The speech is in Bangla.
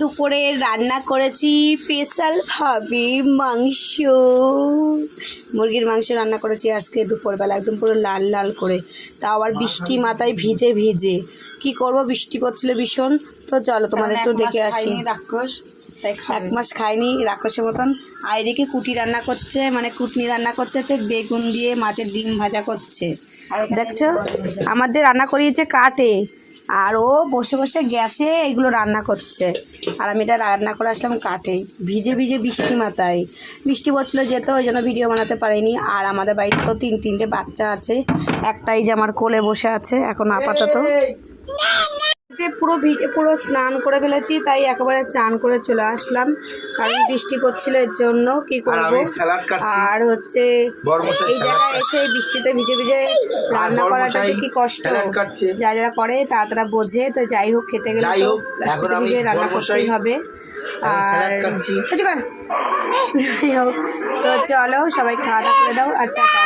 দুপুরে রান্না করেছি স্পেশালভাবে মাংস, মুরগির মাংস রান্না করেছি আজকে দুপুরবেলা, একদম পুরো লাল লাল করে, তাও আবার বৃষ্টি মাথায় ভিজে ভিজে। কি করব, বৃষ্টি পড়ছিল ভীষণ। তো চলো তোমাদের একটু দেখে আসি। রাক্ষস 1 মাস খাইনি রাক্ষসের মতন। আর এদিকে কুটি রান্না করছে, মানে কুটনি রান্না করছে হচ্ছে বেগুন দিয়ে মাছের ডিম ভাজা করছে। দেখছো আমাদের রান্না করিয়েছে কাটে, আর ও বসে বসে গ্যাসে এগুলো রান্না করছে, আর আমি এটা রান্না করে আসলাম কাটে, ভিজে ভিজে বৃষ্টি মাথায়। বৃষ্টি পড়ছিল যেতে, ওই জন্য ভিডিও বানাতে পারিনি। আর আমাদের বাড়িতে তো 3-3টে বাচ্চা আছে, একটাই যে আমার কোলে বসে আছে এখন আপাতত। যে পুরো ভিজে পুরো স্নান করে ফেলেছি, তাই একেবারে চান করে চলে আসলাম, কারণ বৃষ্টি পড়ছিল এর জন্য। কি করব, আর হচ্ছে এই জায়গায় এসে বৃষ্টিতে ভিজে ভিজে রান্না করাটা যে কি কষ্ট, যারা করে তারা বোঝে। তো যাই হোক, খেতে গেলে তো বৃষ্টিতে ভিজে রান্না করতেই হবে। আর যাই হোক, তো চলো সবাই খাওয়া দাওয়া করে দাও, আর টাটা।